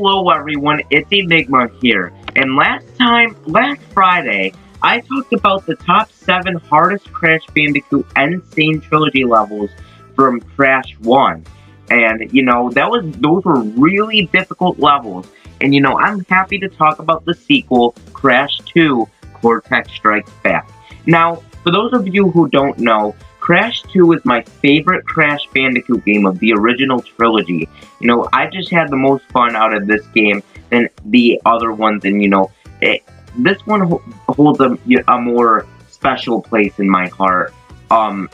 Hello everyone, it's Enigma here, and last Friday, I talked about the top 7 hardest Crash Bandicoot N-Sane Trilogy levels from Crash 1. And, those were really difficult levels. And, I'm happy to talk about the sequel, Crash 2, Cortex Strikes Back. Now, for those of you who don't know, Crash 2 is my favorite Crash Bandicoot game of the original trilogy. I just had the most fun out of this game than the other ones, and, this one holds a more special place in my heart. I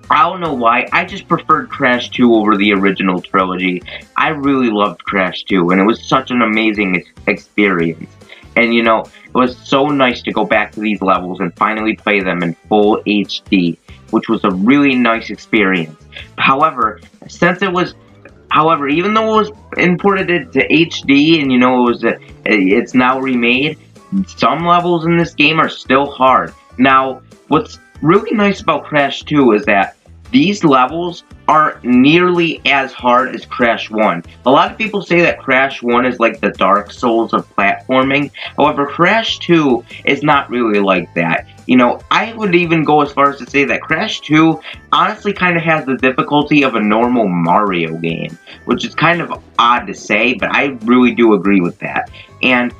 don't know why, I just preferred Crash 2 over the original trilogy. I really loved Crash 2, and it was such an amazing experience. And, it was so nice to go back to these levels and finally play them in full HD, which was a really nice experience. However, even though it was imported to HD and, it's now remade, some levels in this game are still hard. Now, what's really nice about Crash 2 is that these levels aren't nearly as hard as Crash 1. A lot of people say that Crash 1 is like the Dark Souls of platforming. However, Crash 2 is not really like that. I would even go as far as to say that Crash 2 honestly kind of has the difficulty of a normal Mario game, which is kind of odd to say, but I really do agree with that. And,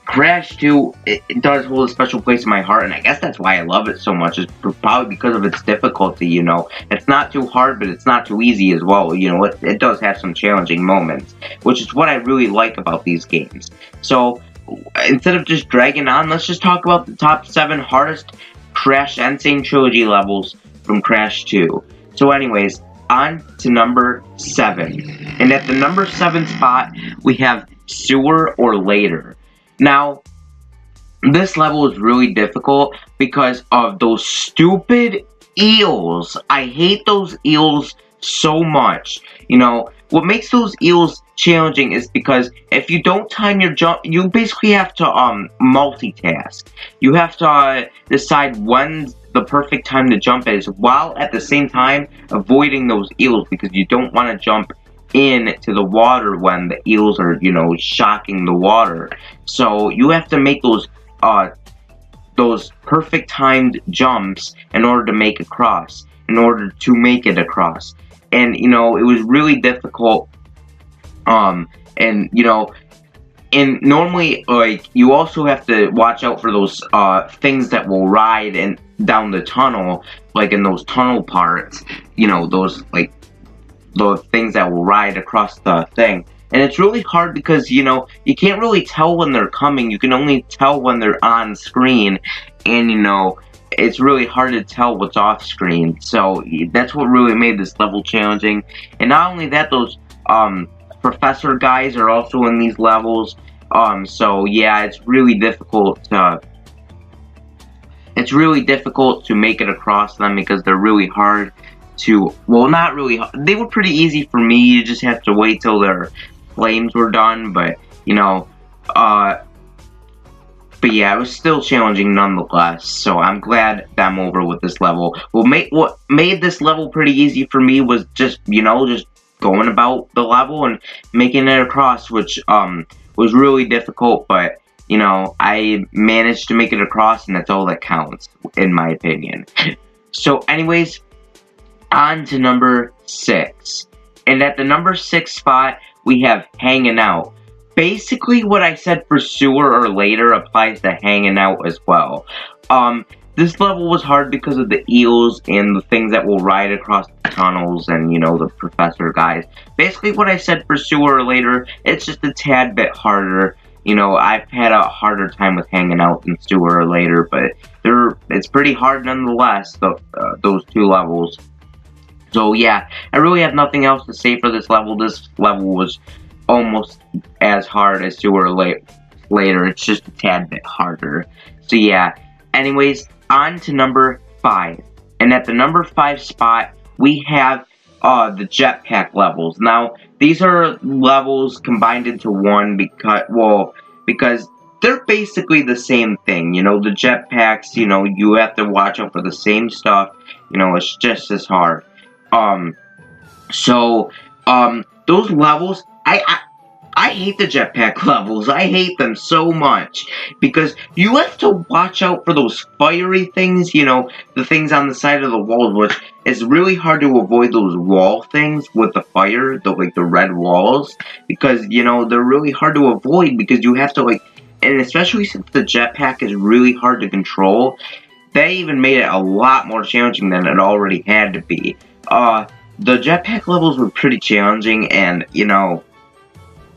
Crash 2, it does hold a special place in my heart, and I guess that's why I love it so much, is probably because of its difficulty, It's not too hard, but it's not too easy as well, it does have some challenging moments, which is what I really like about these games. So, instead of just dragging on, let's just talk about the top 7 hardest Crash N-Sane Trilogy levels from Crash 2. So anyways, on to number 7. And at the number 7 spot, we have Sewer or Later. Now, this level is really difficult because of those stupid eels. I hate those eels so much. What makes those eels challenging is because if you don't time your jump, you basically have to multitask. You have to decide when the perfect time to jump is, while at the same time avoiding those eels, because you don't want to jump into the water when the eels are, shocking the water. So you have to make those perfect timed jumps in order to make it across. And, it was really difficult, and normally, you also have to watch out for those, things that will ride down the tunnel, like in those tunnel parts, those things that will ride across the thing. And it's really hard because, you can't really tell when they're coming, you can only tell when they're on screen, and, it's really hard to tell what's off screen. So that's what really made this level challenging. And not only that, those professor guys are also in these levels. So yeah, it's really difficult to make it across them because they're really hard to, well, not really hard. They were pretty easy for me. You just have to wait till their flames were done, but but yeah, it was still challenging nonetheless, so I'm glad that I'm over with this level. What made this level pretty easy for me was just, just going about the level and making it across, which, was really difficult, but, I managed to make it across, and that's all that counts, in my opinion. So, anyways, on to number 6. And at the number 6 spot, we have Hanging Out. Basically, what I said for Sewer or Later applies to Hanging Out as well. This level was hard because of the eels and the things that will ride across the tunnels and, the professor guys. Basically, what I said for Sewer or Later, it's just a tad bit harder. I've had a harder time with Hanging Out than Sewer or Later, but it's pretty hard nonetheless, those 2 levels. So, yeah, I really have nothing else to say for this level. This level was almost as hard as Sewer or Later. It's just a tad bit harder. So yeah, anyways, on to number 5. And at the number 5 spot, we have the Jetpack levels. Now, these are levels combined into one because they're basically the same thing. The Jetpacks, you have to watch out for the same stuff. It's just as hard. Those levels, I hate the jetpack levels. I hate them so much because you have to watch out for those fiery things, you know, the things on the side of the walls, which is really hard to avoid those wall things with the fire, like the red walls, because, you know, they're really hard to avoid because you have to, like, and especially since the jetpack is really hard to control, they even made it a lot more challenging than it already had to be. The jetpack levels were pretty challenging, and, you know,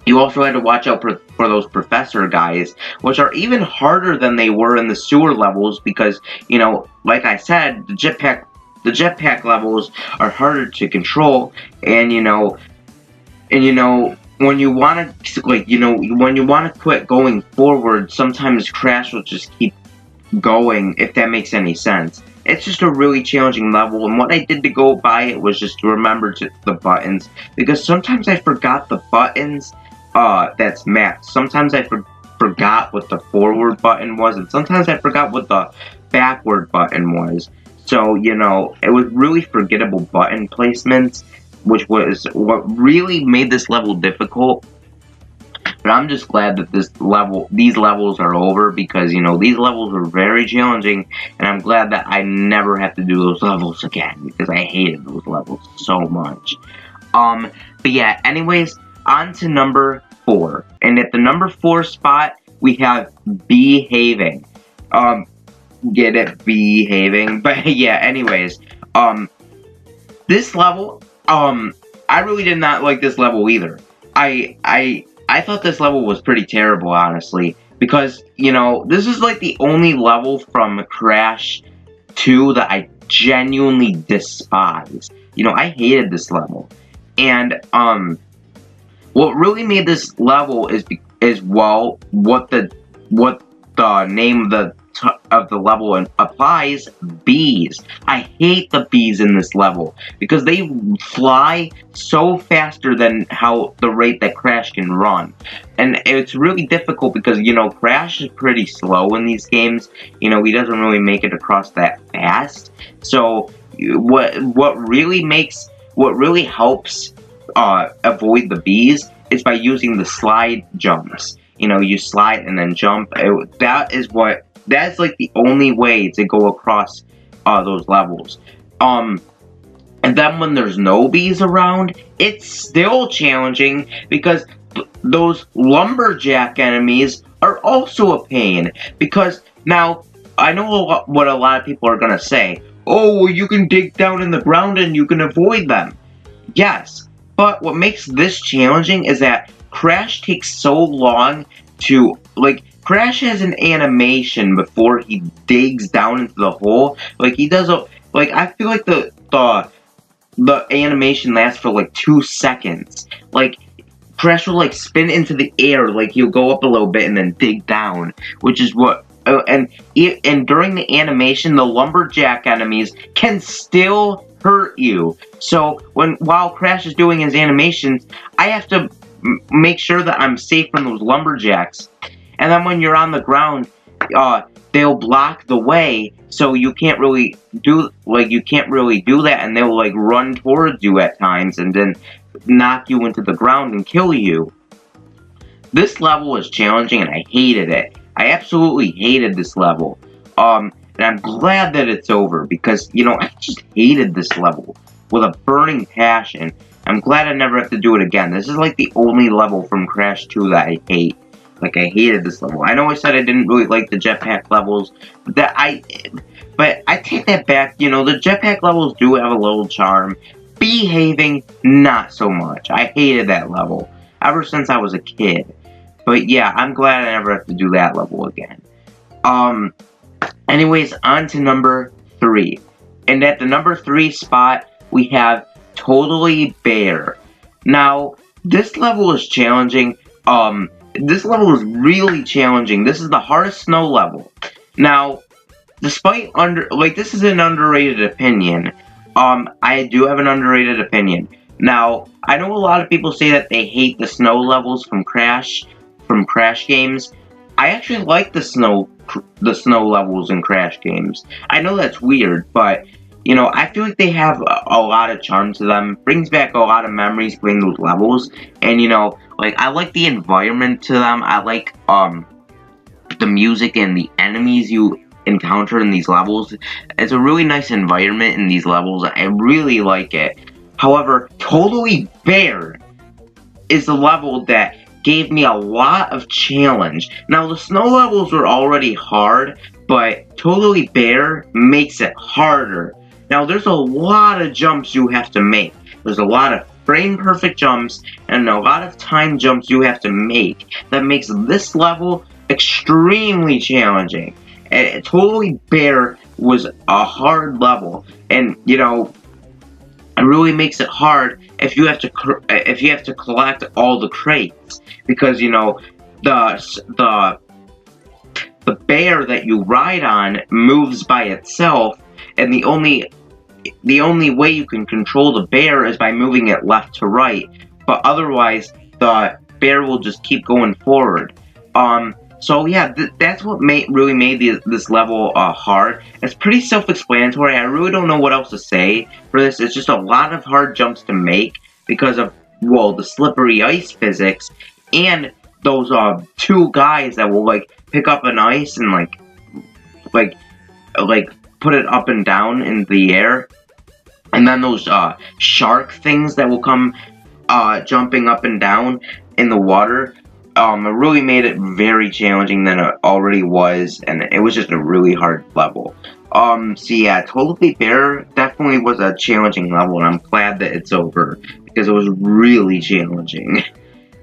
you also had to watch out for those professor guys, which are even harder than they were in the sewer levels because, you know, like I said, the jetpack levels are harder to control, and you know, when you want to, like, you know, when you want to quit going forward, sometimes Crash will just keep going, if that makes any sense. It's just a really challenging level, and what I did to go by it was just to remember the buttons, because sometimes I forgot the buttons that's mapped. Sometimes I forgot what the forward button was, and sometimes I forgot what the backward button was. So, you know, it was really forgettable button placements, which was what really made this level difficult. But I'm just glad that these levels are over because, you know, these levels were very challenging, and I'm glad that I never have to do those levels again because I hated those levels so much. But yeah, anyways, on to number 4. And at the number 4 spot, we have Behaving. Get it? Behaving. But yeah, anyways, this level, I really did not like this level either. I thought this level was pretty terrible, honestly, because, you know, this is like the only level from Crash 2 that I genuinely despise. You know, I hated this level. And, what really made this level is well, what the name of the level applies, bees. I hate the bees in this level because they fly so faster than the rate that Crash can run. And it's really difficult because, you know, Crash is pretty slow in these games. You know, he doesn't really make it across that fast. So what really helps avoid the bees is by using the slide jumps. You know, you slide and then jump. That's like the only way to go across those levels. And then when there's no bees around, it's still challenging because those lumberjack enemies are also a pain. Because now, I know what a lot of people are gonna say. Oh, well, you can dig down in the ground and you can avoid them. Yes, but what makes this challenging is that Crash takes so long to, like, Crash has an animation before he digs down into the hole. Like, he does I feel like the animation lasts for like 2 seconds. Like, Crash will like spin into the air, like he'll go up a little bit and then dig down, which is what. And during the animation, the lumberjack enemies can still hurt you. So while Crash is doing his animations, I have to make sure that I'm safe from those lumberjacks. And then when you're on the ground, they'll block the way, so you can't really do that, and they'll like run towards you at times and then knock you into the ground and kill you. This level was challenging and I hated it. I absolutely hated this level. And I'm glad that it's over because, you know, I just hated this level with a burning passion. I'm glad I never have to do it again. This is like the only level from Crash 2 that I hate. Like, I hated this level. I know I said I didn't really like the jetpack levels, but I take that back. You know, the jetpack levels do have a little charm. Behaving, not so much. I hated that level ever since I was a kid. But yeah, I'm glad I never have to do that level again. Anyways, on to number 3. And at the number 3 spot, we have Totally Bare. Now, this level is challenging. This level is really challenging. This is the hardest snow level. Now, despite this is an underrated opinion. I do have an underrated opinion. Now, I know a lot of people say that they hate the snow levels from Crash games. I actually like the snow levels in Crash games. I know that's weird, but You know, I feel like they have a lot of charm to them. Brings back a lot of memories playing those levels. And, you know, like, I like the environment to them. I like, the music and the enemies you encounter in these levels. It's a really nice environment in these levels. I really like it. However, Totally Bare is the level that gave me a lot of challenge. Now, the snow levels were already hard, but Totally Bare makes it harder. Now, there's a lot of jumps you have to make. There's a lot of frame-perfect jumps and a lot of time jumps you have to make that makes this level extremely challenging. And Totally Bare was a hard level, and, you know, it really makes it hard if you have to collect all the crates, because, you know, the bear that you ride on moves by itself, and the only way you can control the bear is by moving it left to right, but otherwise the bear will just keep going forward. So yeah, that's what really made this level hard. It's pretty self-explanatory. I really don't know what else to say for this. It's just a lot of hard jumps to make because of, well, the slippery ice physics and those two guys that will like pick up an ice and like put it up and down in the air, and then those shark things that will come jumping up and down in the water. It really made it very challenging than it already was, and it was just a really hard level. So yeah, Totally Bare definitely was a challenging level, and I'm glad that it's over, because it was really challenging.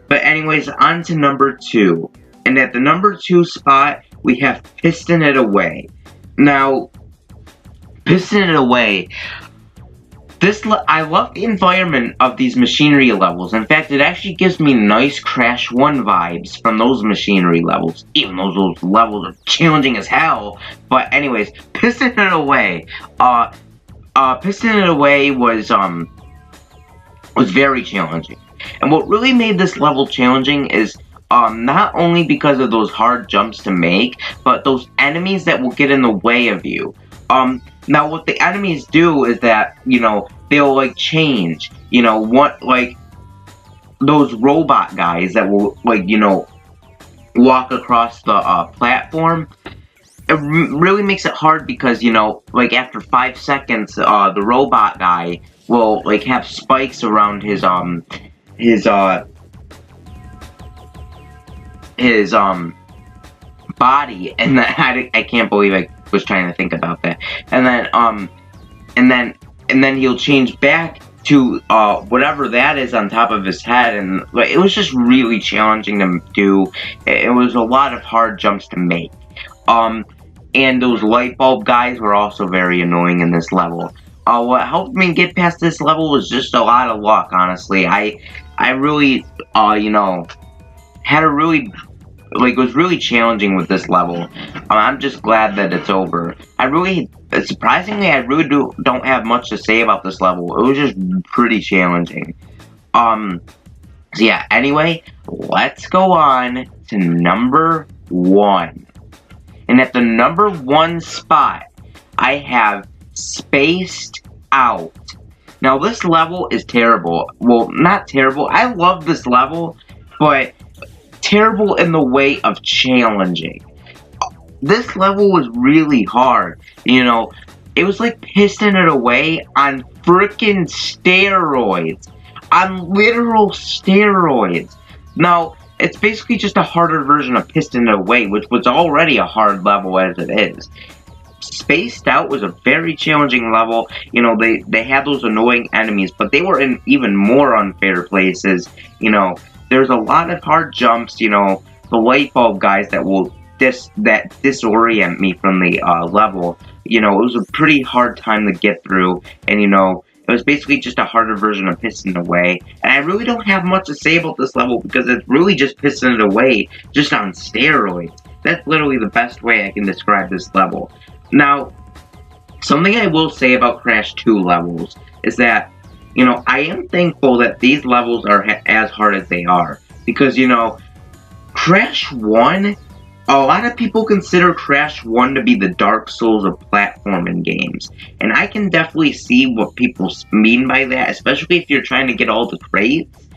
But anyways, on to number 2. And at the number 2 spot, we have Piston It Away. Now, Piston It Away, I love the environment of these machinery levels. In fact, it actually gives me nice Crash 1 vibes from those machinery levels, even though those levels are challenging as hell. But anyways, Piston It Away. Piston It Away was very challenging. And what really made this level challenging is not only because of those hard jumps to make, but those enemies that will get in the way of you. Now what the enemies do is that, you know, they'll like change, you know, what, like those robot guys that will, like, you know, walk across the platform. It really makes it hard because, you know, like after 5 seconds, the robot guy will like have spikes around his body, and I can't believe I was trying to think about that. And then he'll change back to whatever that is on top of his head, and like, it was just really challenging to do. It was a lot of hard jumps to make. And those light bulb guys were also very annoying in this level. What helped me get past this level was just a lot of luck, honestly. I really, you know, had a really, like, it was really challenging with this level. I'm just glad that it's over. Surprisingly, I really don't have much to say about this level. It was just pretty challenging. So yeah, anyway, let's go on to number 1. And at the number 1 spot, I have Spaced Out. Now, this level is terrible. Well, not terrible. I love this level, but terrible in the way of challenging. This level was really hard. You know, it was like Piston It Away on frickin' steroids. On literal steroids. Now, it's basically just a harder version of Piston It Away, which was already a hard level as it is. Spaced Out was a very challenging level. You know, they had those annoying enemies, but they were in even more unfair places. You know, there's a lot of hard jumps. You know, the light bulb guys that will disorient me from the level. You know, it was a pretty hard time to get through, and you know, it was basically just a harder version of Piston It Away. And I really don't have much to say about this level because it's really just Piston It Away, just on steroids. That's literally the best way I can describe this level. Now, something I will say about Crash 2 levels is that, you know, I am thankful that these levels are as hard as they are. Because, you know, Crash 1 a lot of people consider Crash 1 to be the Dark Souls of platforming games, and I can definitely see what people mean by that, especially if you're trying to get all the crates,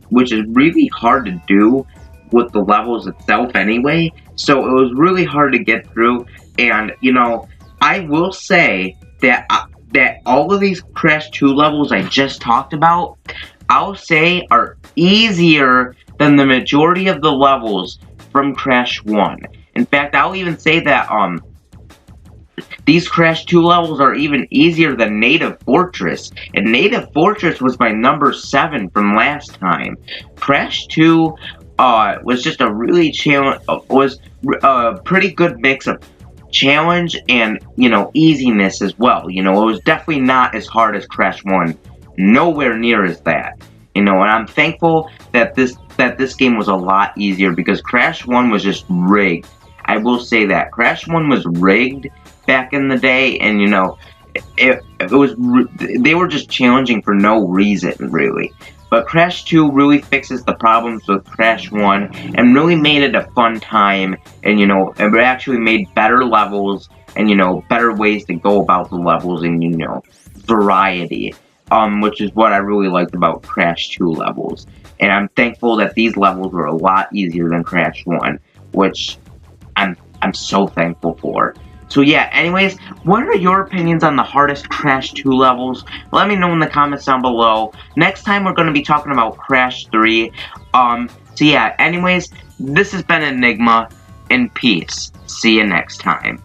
which is really hard to do with the levels itself anyway, so it was really hard to get through, and, you know, I will say that, that all of these Crash 2 levels I just talked about, I'll say are easier than the majority of the levels from Crash 1. In fact, I'll even say that, these Crash 2 levels are even easier than Native Fortress, and Native Fortress was my number 7 from last time. Crash 2, was just a really a pretty good mix of challenge and, you know, easiness as well. You know, it was definitely not as hard as Crash 1. Nowhere near as that. You know, and I'm thankful that this game was a lot easier because Crash 1 was just rigged. I will say that. Crash 1 was rigged back in the day, and, you know, they were just challenging for no reason, really. But Crash 2 really fixes the problems with Crash 1 and really made it a fun time, and, you know, it actually made better levels and, you know, better ways to go about the levels and, you know, variety. Which is what I really liked about Crash 2 levels. And I'm thankful that these levels were a lot easier than Crash 1, which I'm so thankful for. So yeah, anyways, what are your opinions on the hardest Crash 2 levels? Let me know in the comments down below. Next time we're going to be talking about Crash 3. So yeah, anyways, this has been Enigma, and peace. See you next time.